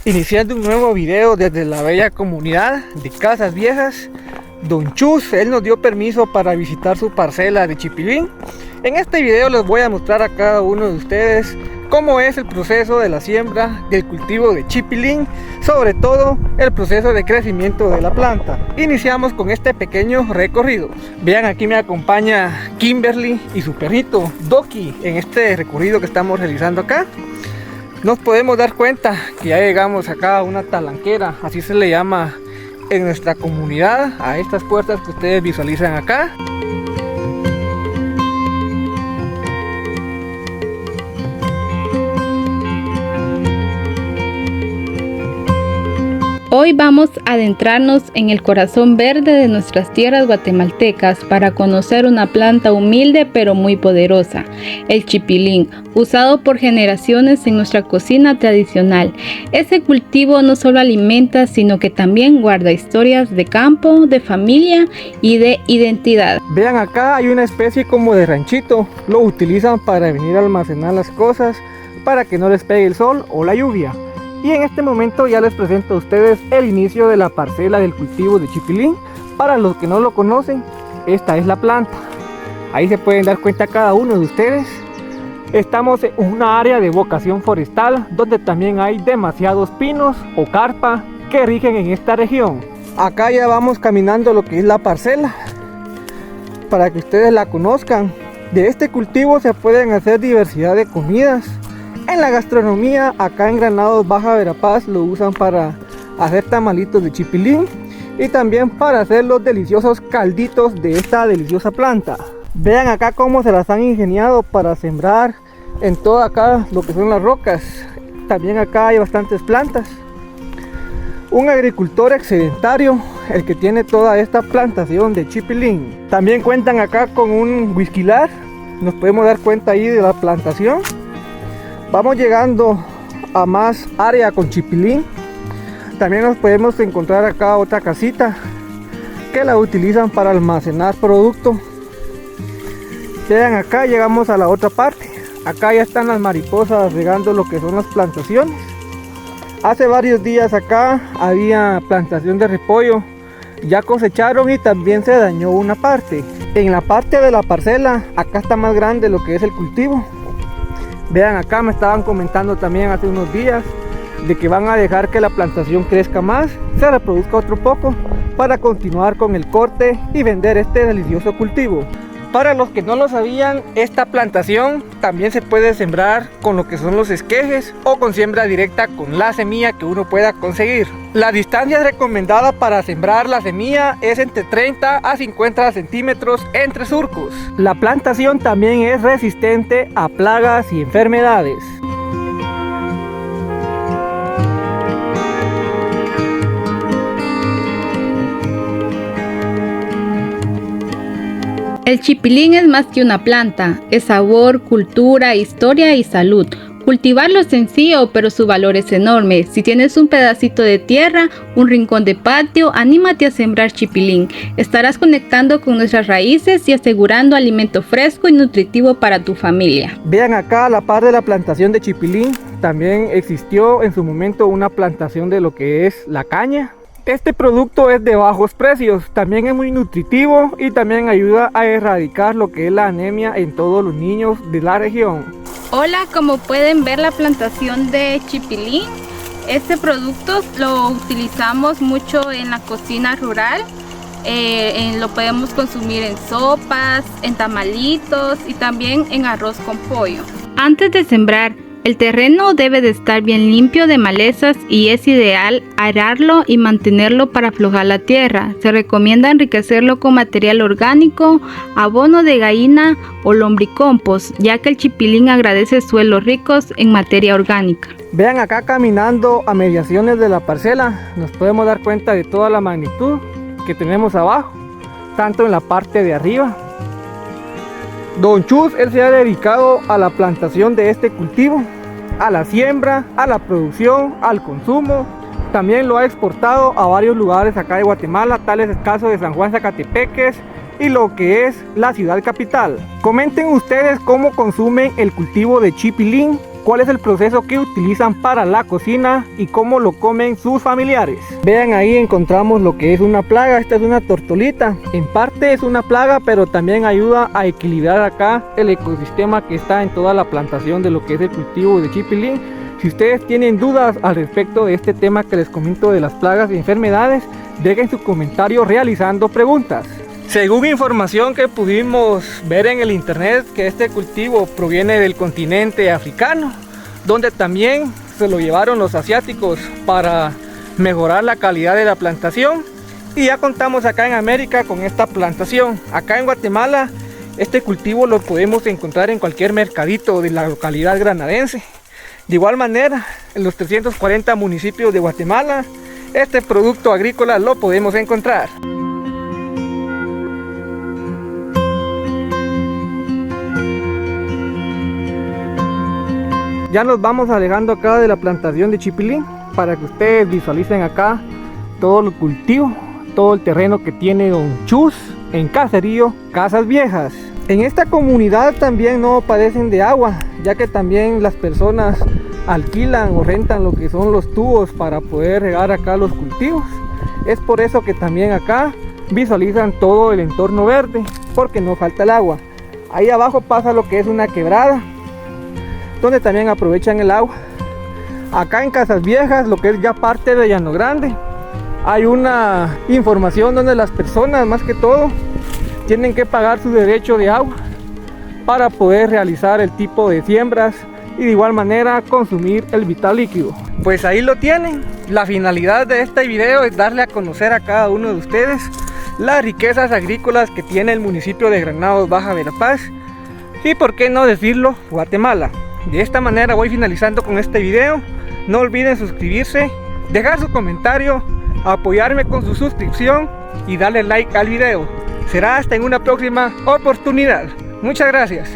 Iniciando un nuevo video desde la bella comunidad de Casas Viejas. Don Chus, él nos dio permiso para visitar su parcela de chipilín. En este video les voy a mostrar a cada uno de ustedes cómo es el proceso de la siembra del cultivo de chipilín, sobre todo el proceso de crecimiento de la planta. Iniciamos con este pequeño recorrido. Vean, aquí me acompaña Kimberly y su perrito Doki en este recorrido que estamos realizando acá. Nos podemos dar cuenta que ya llegamos acá a una talanquera, así se le llama en nuestra comunidad a estas puertas que ustedes visualizan acá. Hoy vamos a adentrarnos en el corazón verde de nuestras tierras guatemaltecas para conocer una planta humilde pero muy poderosa, el chipilín, usado por generaciones en nuestra cocina tradicional. Este cultivo no solo alimenta, sino que también guarda historias de campo, de familia y de identidad. Vean, acá hay una especie como de ranchito, lo utilizan para venir a almacenar las cosas para que no les pegue el sol o la lluvia. Y en este momento ya les presento a ustedes el inicio de la parcela del cultivo de chipilín. Para los que no lo conocen, esta es la planta. Ahí se pueden dar cuenta cada uno de ustedes. Estamos en una área de vocación forestal donde también hay demasiados pinos o carpa que rigen en esta región. Acá ya vamos caminando lo que es la parcela para que ustedes la conozcan. De este cultivo se pueden hacer diversidad de comidas. En la gastronomía, acá en Granados Baja Verapaz, lo usan para hacer tamalitos de chipilín y también para hacer los deliciosos calditos de esta deliciosa planta. Vean acá cómo se las han ingeniado para sembrar en todo acá lo que son las rocas. También acá hay bastantes plantas. Un agricultor excedentario, el que tiene toda esta plantación de chipilín. También cuentan acá con un whiskilar, nos podemos dar cuenta ahí de la plantación. Vamos llegando a más área con chipilín. También nos podemos encontrar acá otra casita que la utilizan para almacenar producto. Vean, acá llegamos a la otra parte. Acá ya están las mariposas regando lo que son las plantaciones. Hace varios días acá había plantación de repollo. Ya cosecharon y también se dañó una parte. En la parte de la parcela, acá está más grande lo que es el cultivo. Vean, acá me estaban comentando también hace unos días de que van a dejar que la plantación crezca más, se reproduzca otro poco para continuar con el corte y vender este delicioso cultivo. Para los que no lo sabían, esta plantación también se puede sembrar con lo que son los esquejes o con siembra directa con la semilla que uno pueda conseguir. La distancia recomendada para sembrar la semilla es entre 30 a 50 centímetros entre surcos. La plantación también es resistente a plagas y enfermedades. El chipilín es más que una planta, es sabor, cultura, historia y salud. Cultivarlo es sencillo, pero su valor es enorme. Si tienes un pedacito de tierra, un rincón de patio, anímate a sembrar chipilín. Estarás conectando con nuestras raíces y asegurando alimento fresco y nutritivo para tu familia. Vean, acá a la par de la plantación de chipilín, también existió en su momento una plantación de lo que es la caña. Este producto es de bajos precios, también es muy nutritivo y también ayuda a erradicar lo que es la anemia en todos los niños de la región. Hola, como pueden ver, la plantación de chipilín, este producto lo utilizamos mucho en la cocina rural. Lo podemos consumir en sopas, en tamalitos y también en arroz con pollo. Antes de sembrar, el terreno debe de estar bien limpio de malezas y es ideal ararlo y mantenerlo para aflojar la tierra. Se recomienda enriquecerlo con material orgánico, abono de gallina o lombricompost, ya que el chipilín agradece suelos ricos en materia orgánica. Vean, acá caminando a mediaciones de la parcela nos podemos dar cuenta de toda la magnitud que tenemos abajo, tanto en la parte de arriba. Don Chus, él se ha dedicado a la plantación de este cultivo, a la siembra, a la producción, al consumo. También lo ha exportado a varios lugares acá de Guatemala, tales el caso de San Juan Zacatepeques y lo que es la ciudad capital. Comenten ustedes cómo consumen el cultivo de chipilín, cuál es el proceso que utilizan para la cocina y cómo lo comen sus familiares. Vean, ahí encontramos lo que es una plaga. Esta es una tortolita. En parte es una plaga, pero también ayuda a equilibrar acá el ecosistema que está en toda la plantación de lo que es el cultivo de chipilín. Si ustedes tienen dudas al respecto de este tema que les comento de las plagas y enfermedades, dejen su comentario realizando preguntas. Según información que pudimos ver en el internet, que este cultivo proviene del continente africano, donde también se lo llevaron los asiáticos para mejorar la calidad de la plantación, y ya contamos acá en América con esta plantación. Acá en Guatemala este cultivo lo podemos encontrar en cualquier mercadito de la localidad granadense. De igual manera, en los 340 municipios de Guatemala, este producto agrícola lo podemos encontrar. Ya nos vamos alejando acá de la plantación de chipilín para que ustedes visualicen acá todo el cultivo, todo el terreno que tiene Don Chus en Caserío Casas Viejas. En esta comunidad también no padecen de agua, ya que también las personas alquilan o rentan lo que son los tubos para poder regar acá los cultivos. Es por eso que también acá visualizan todo el entorno verde, porque no falta el agua. Ahí abajo pasa lo que es una quebrada, donde también aprovechan el agua. Acá en Casas Viejas, lo que es ya parte de Llano Grande, hay una información donde las personas, más que todo, tienen que pagar su derecho de agua para poder realizar el tipo de siembras y de igual manera consumir el vital líquido. Pues ahí lo tienen. La finalidad de este video es darle a conocer a cada uno de ustedes las riquezas agrícolas que tiene el municipio de Granados Baja Verapaz y, por qué no decirlo, Guatemala. De esta manera voy finalizando con este video. No olviden suscribirse, dejar su comentario, apoyarme con su suscripción y darle like al video. Será hasta en una próxima oportunidad. Muchas gracias.